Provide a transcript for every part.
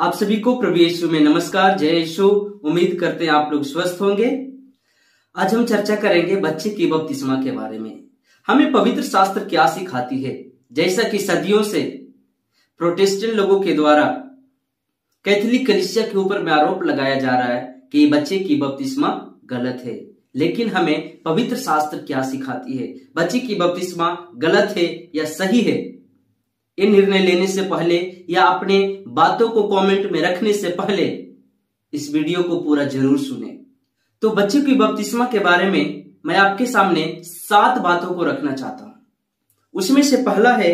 आप सभी को प्रभु यीशु में नमस्कार, जय यीशु। उम्मीद करते हैं आप लोग स्वस्थ होंगे। आज हम चर्चा करेंगे बच्चे की बपतिस्मा के बारे में। हमें पवित्र शास्त्र क्या सिखाती है। जैसा कि सदियों से प्रोटेस्टेंट लोगों के द्वारा कैथोलिक कलीसिया के ऊपर में आरोप लगाया जा रहा है कि बच्चे की बपतिस्मा गलत है, लेकिन हमें पवित्र शास्त्र क्या सिखाती है। बच्चे की बपतिस्मा गलत है या सही है, ये निर्णय लेने से पहले या अपने बातों को कमेंट में रखने से पहले इस वीडियो को पूरा जरूर सुने। तो बच्चे की बपतिस्मा के बारे में मैं आपके सामने 7 बातों को रखना चाहता हूं। उसमें से पहला है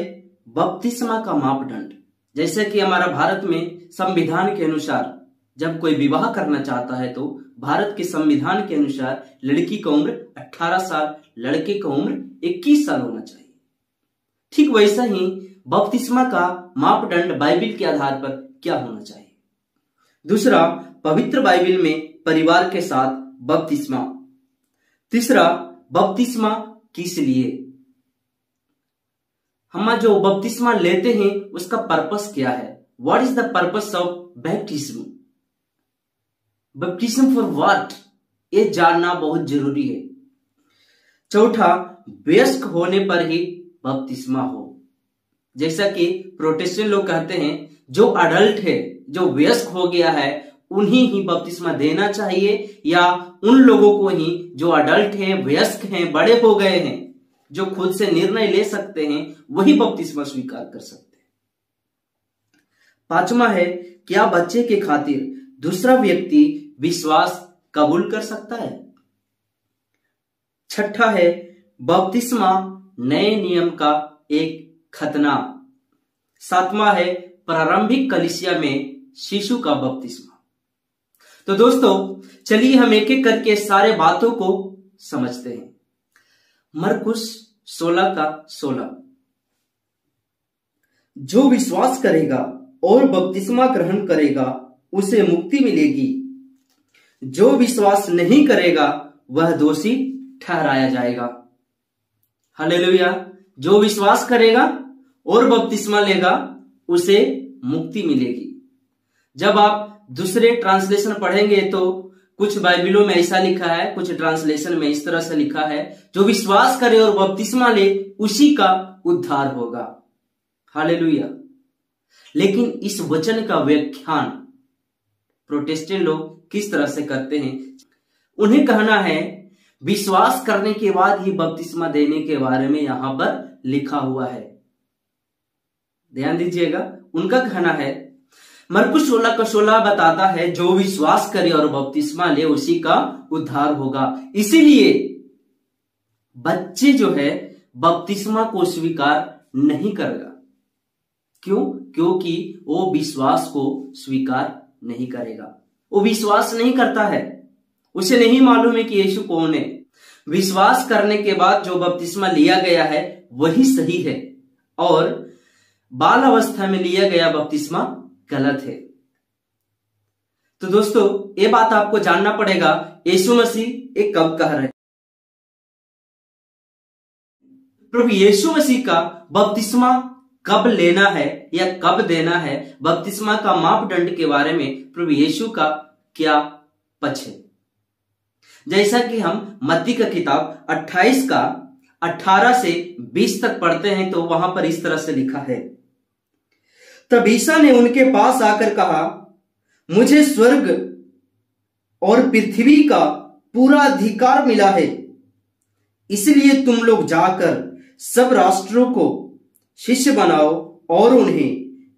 बपतिस्मा का मापदंड। जैसे कि हमारा भारत में संविधान के अनुसार जब कोई विवाह करना चाहता है तो भारत के संविधान के अनुसार लड़की का उम्र 18 साल, लड़के का उम्र 21 साल होना चाहिए। ठीक वैसा ही बपतिस्मा का मापदंड बाइबिल के आधार पर क्या होना चाहिए। दूसरा, पवित्र बाइबिल में परिवार के साथ बपतिस्मा। तीसरा, बपतिस्मा किस लिए, हम जो बपतिस्मा लेते हैं उसका पर्पस क्या है। What is the purpose of baptism, baptism for what, ये जानना बहुत जरूरी है। चौथा, वयस्क होने पर ही बपतिस्मा हो। जैसा कि प्रोटेस्टेंट लोग कहते हैं जो अडल्ट है, जो वयस्क हो गया है, उन्हीं ही बपतिस्मा देना चाहिए, या उन लोगों को ही जो अडल्ट हैं, वयस्क हैं, बड़े हो गए हैं, जो खुद से निर्णय ले सकते हैं, वही बपतिस्मा स्वीकार कर सकते हैं। पांचवा है, क्या बच्चे के खातिर दूसरा व्यक्ति विश्वास कबूल कर सकता है। छठा है, बपतिस्मा नए नियम का एक खतना। सातवां है, प्रारंभिक कलीसिया में शिशु का बपतिस्मा। तो दोस्तों चलिए हम एक एक करके सारे बातों को समझते हैं। मरकुस 16:16, जो विश्वास करेगा और बपतिस्मा ग्रहण करेगा उसे मुक्ति मिलेगी, जो विश्वास नहीं करेगा वह दोषी ठहराया जाएगा। हालेलुया। जो विश्वास करेगा और बपतिस्मा लेगा उसे मुक्ति मिलेगी। जब आप दूसरे ट्रांसलेशन पढ़ेंगे तो कुछ बाइबिलों में ऐसा लिखा है, कुछ ट्रांसलेशन में इस तरह से लिखा है, जो विश्वास करे और बपतिस्मा ले उसी का उद्धार होगा। हालेलुया। लेकिन इस वचन का व्याख्यान प्रोटेस्टेंट लोग किस तरह से करते हैं। उन्हें कहना है विश्वास करने के बाद ही बपतिस्मा देने के बारे में यहां पर लिखा हुआ है। ध्यान दीजिएगा, उनका कहना है मरकुस 16:16 बताता है जो विश्वास करे और बपतिस्मा ले उसी का उद्धार होगा। इसीलिए बच्चे जो है बपतिस्मा को स्वीकार नहीं करेगा। क्यों? क्योंकि वो विश्वास को स्वीकार नहीं करेगा। वो विश्वास नहीं करता है, उसे नहीं मालूम है कि यीशु कौन है। विश्वास करने के बाद जो बपतिस्मा लिया गया है वही सही है, और बाल अवस्था में लिया गया बपतिस्मा गलत है। तो दोस्तों ये बात आपको जानना पड़ेगा, यीशु मसीह ये कब कह रहे हैं। प्रभु यीशु मसीह का बपतिस्मा कब लेना है या कब देना है, बपतिस्मा का मापदंड के बारे में प्रभु यीशु का क्या पक्ष है। जैसा कि हम मत्ती का किताब 28 का 18 से 20 तक पढ़ते हैं तो वहां पर इस तरह से लिखा है, तब ईसा ने उनके पास आकर कहा, मुझे स्वर्ग और पृथ्वी का पूरा अधिकार मिला है, इसलिए तुम लोग जाकर सब राष्ट्रों को शिष्य बनाओ और उन्हें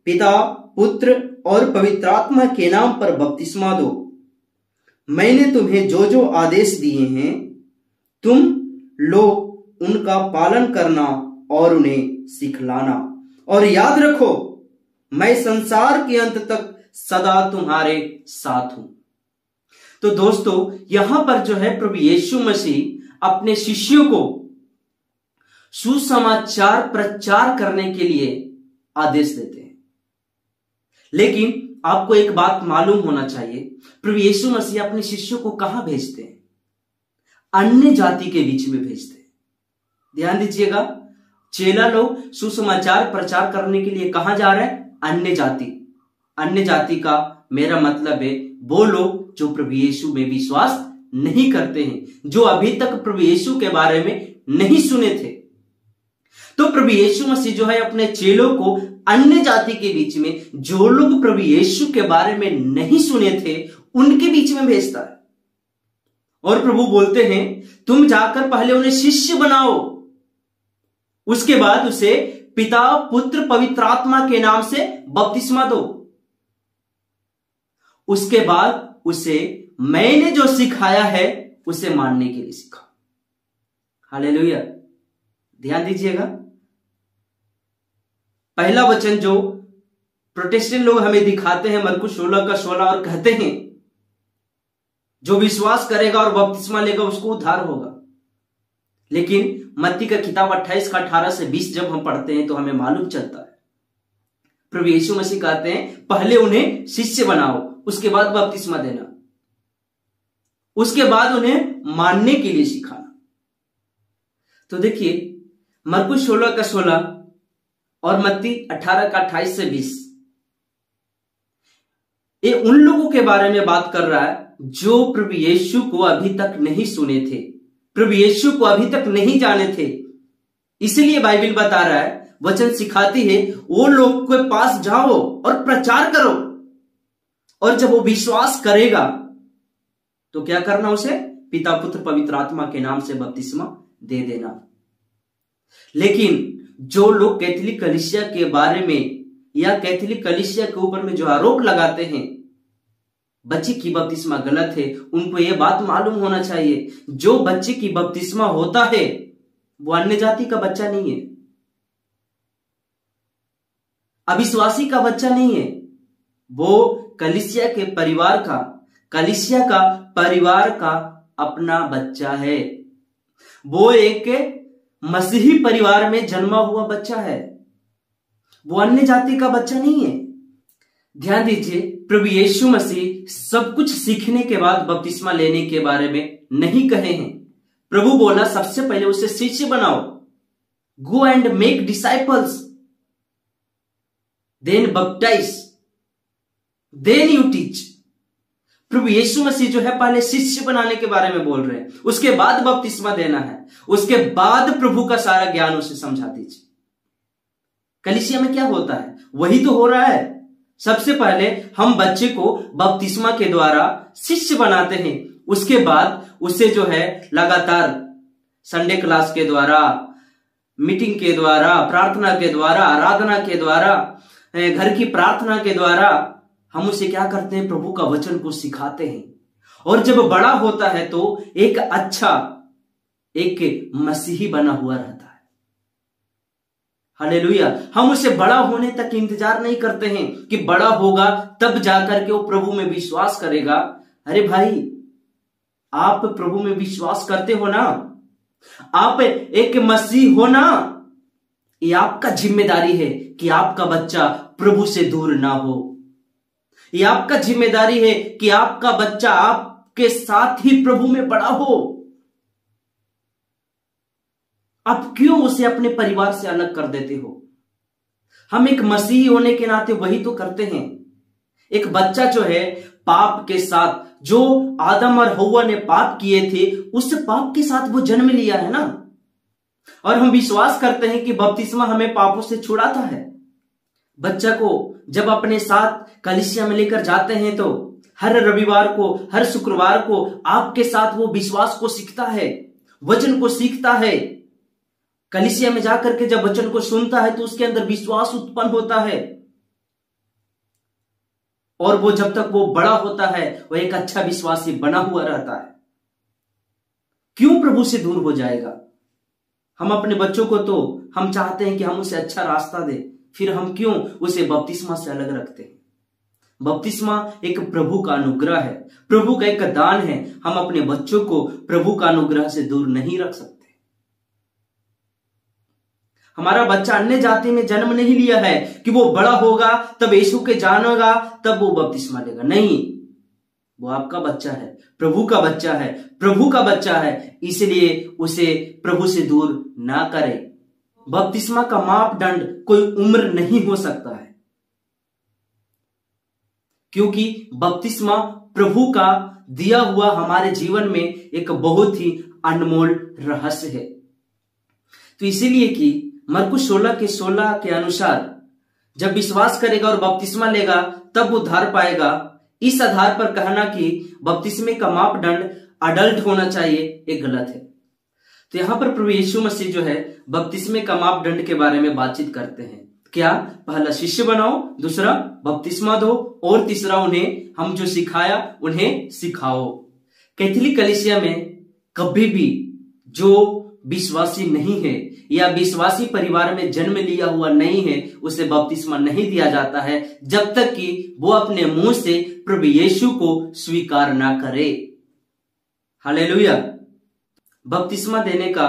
पिता, पुत्र और पवित्र आत्मा के नाम पर बपतिस्मा दो। मैंने तुम्हें जो जो आदेश दिए हैं तुम लोग उनका पालन करना और उन्हें सिखलाना, और याद रखो मैं संसार के अंत तक सदा तुम्हारे साथ हूं। तो दोस्तों यहां पर जो है प्रभु यीशु मसीह अपने शिष्यों को सुसमाचार प्रचार करने के लिए आदेश देते हैं। लेकिन आपको एक बात मालूम होना चाहिए, प्रभु यीशु मसीह अपने शिष्यों को कहां भेजते हैं? अन्य जाति के बीच में भेजते हैं। ध्यान दीजिएगा, चेला लोग सुसमाचार प्रचार करने के लिए कहां जा रहे हैं? अन्य जाति। अन्य जाति का मेरा मतलब है वो लोग जो प्रभु यीशु में विश्वास नहीं करते हैं, जो अभी तक प्रभु यीशु के बारे में नहीं सुने थे। तो प्रभु यीशु मसीह जो है अपने चेलों को अन्य जाति के बीच में, जो लोग प्रभु यीशु के बारे में नहीं सुने थे, उनके बीच में भेजता है। और प्रभु बोलते हैं तुम जाकर पहले उन्हें शिष्य बनाओ, उसके बाद उसे पिता पुत्र पवित्र आत्मा के नाम से बपतिस्मा दो, उसके बाद उसे मैंने जो सिखाया है उसे मानने के लिए सिखाओ। हालेलुया। ध्यान दीजिएगा, पहला वचन जो प्रोटेस्टेंट लोग हमें दिखाते हैं मरकुस 16:16 और कहते हैं जो विश्वास करेगा और बपतिस्मा लेगा उसको उद्धार होगा। लेकिन मत्ती का किताब 28:18 से 20 जब हम पढ़ते हैं तो हमें मालूम चलता है प्रभु यीशु मसीह कहते हैं पहले उन्हें शिष्य बनाओ, उसके बाद बपतिस्मा देना, उसके बाद उन्हें मानने के लिए सिखाना। तो देखिए मरकुस 16:16 और मत्ती 18:28 से 20 ये उन लोगों के बारे में बात कर रहा है जो प्रभु यीशु को अभी तक नहीं सुने थे, प्रभु यीशु को अभी तक नहीं जाने थे। इसलिए बाइबल बता रहा है, वचन सिखाती है वो लोग के पास जाओ और प्रचार करो, और जब वो विश्वास करेगा तो क्या करना, उसे पिता पुत्र पवित्र आत्मा के नाम से बपतिस्मा दे देना। लेकिन जो लोग कैथोलिक कलीसिया के बारे में या कैथोलिक कलीसिया के ऊपर में जो आरोप लगाते हैं बच्चे की बपतिस्मा गलत है, उनको यह बात मालूम होना चाहिए जो बच्चे की बपतिस्मा होता है वो अन्य जाति का बच्चा नहीं है, अविश्वासी का बच्चा नहीं है, वो कलीसिया के परिवार का, कलीसिया का परिवार का अपना बच्चा है। वो एक मसीही परिवार में जन्मा हुआ बच्चा है, वो अन्य जाति का बच्चा नहीं है। ध्यान दीजिए, प्रभु यीशु मसीह सब कुछ सीखने के बाद बपतिस्मा लेने के बारे में नहीं कहे हैं। प्रभु बोला सबसे पहले उसे शिष्य बनाओ, go and make disciples, then baptize, then you teach. प्रभु यीशु मसीह जो है पहले शिष्य बनाने के बारे में बोल रहे हैं, उसके बाद बपतिस्मा देना है, उसके बाद प्रभु का सारा ज्ञान उसे समझा दीजिए। कलीसिया में क्या होता है वही तो हो रहा है। सबसे पहले हम बच्चे को बपतिस्मा के द्वारा शिष्य बनाते हैं, उसके बाद उसे जो है लगातार संडे क्लास के द्वारा, मीटिंग के द्वारा, प्रार्थना के द्वारा, आराधना के द्वारा, घर की प्रार्थना के द्वारा हम उसे क्या करते हैं, प्रभु का वचन को सिखाते हैं। और जब बड़ा होता है तो एक अच्छा एक मसीही बना हुआ रहता है। हालेलुया। हम उसे बड़ा होने तक इंतजार नहीं करते हैं कि बड़ा होगा तब जाकर के वो प्रभु में विश्वास करेगा। अरे भाई, आप प्रभु में विश्वास करते हो ना, आप एक मसीह हो ना, ये आपका जिम्मेदारी है कि आपका बच्चा प्रभु से दूर ना हो। ये आपका जिम्मेदारी है कि आपका बच्चा आपके साथ ही प्रभु में बड़ा हो। आप क्यों उसे अपने परिवार से अलग कर देते हो? हम एक मसीही होने के नाते वही तो करते हैं। एक बच्चा जो है पाप के साथ, जो आदम और हव्वा ने पाप किए थे, उस पाप के साथ वो जन्म लिया है ना। और हम विश्वास करते हैं कि बपतिस्मा हमें पापों से छुड़ाता है। बच्चा को जब अपने साथ कलीसिया में लेकर जाते हैं तो हर रविवार को, हर शुक्रवार को आपके साथ वो विश्वास को सीखता है, वचन को सीखता है। कलीसिया में जाकर के जब वचन को सुनता है तो उसके अंदर विश्वास उत्पन्न होता है, और वो जब तक वो बड़ा होता है वो एक अच्छा विश्वासी बना हुआ रहता है। क्यों प्रभु से दूर हो जाएगा? हम अपने बच्चों को तो हम चाहते हैं कि हम उसे अच्छा रास्ता दें, फिर हम क्यों उसे बपतिस्मा से अलग रखते हैं? बपतिस्मा एक प्रभु का अनुग्रह है, प्रभु का एक दान है। हम अपने बच्चों को प्रभु का अनुग्रह से दूर नहीं रख सकते। हमारा बच्चा अन्य जाति में जन्म नहीं लिया है कि वो बड़ा होगा तब यीशु के जानेगा तब वो बपतिस्मा लेगा। नहीं, वो आपका बच्चा है, प्रभु का बच्चा है, प्रभु का बच्चा है, इसलिए उसे प्रभु से दूर ना करें। बपतिस्मा का मापदंड कोई उम्र नहीं हो सकता है। क्योंकि बपतिस्मा प्रभु का दिया हुआ हमारे जीवन में एक बहुत ही अनमोल रहस्य है। तो इसीलिए कि मरकुस 16 के अनुसार जब विश्वास करेगा और बपतिस्मा लेगा तब उद्धार पाएगा, इस आधार पर कहना कि बपतिस्मे का मापदंड अडल्ट होना चाहिए, एक गलत है। तो यहां पर प्रभु यीशु मसीह जो है बपतिस्मे का मापदंड के बारे में बातचीत करते हैं। क्या? पहला शिष्य बनाओ, दूसरा बपतिस्मा दो, और तीसरा उन्हें हम जो सिखाया उन्हें सिखाओ। कैथोलिक कलीसिया में कभी भी जो विश्वासी नहीं है या विश्वासी परिवार में जन्म लिया हुआ नहीं है उसे बपतिस्मा नहीं दिया जाता है जब तक कि वो अपने मुंह से प्रभु यीशु को स्वीकार ना करे। हालेलुया। बपतिस्मा देने का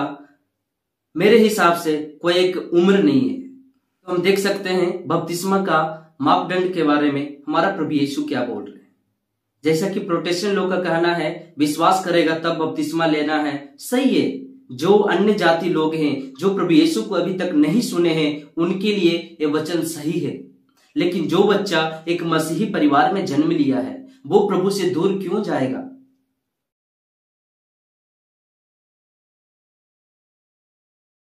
मेरे हिसाब से कोई एक उम्र नहीं है। तो हम देख सकते हैं बपतिस्मा का मापदंड के बारे में हमारा प्रभु यीशु क्या बोल रहे हैं। जैसा कि प्रोटेस्टेंट लोग का कहना है विश्वास करेगा तब बपतिस्मा लेना है, सही है। जो अन्य जाति लोग हैं जो प्रभु यीशु को अभी तक नहीं सुने हैं उनके लिए ये वचन सही है। लेकिन जो बच्चा एक मसीही परिवार में जन्म लिया है वो प्रभु से दूर क्यों जाएगा?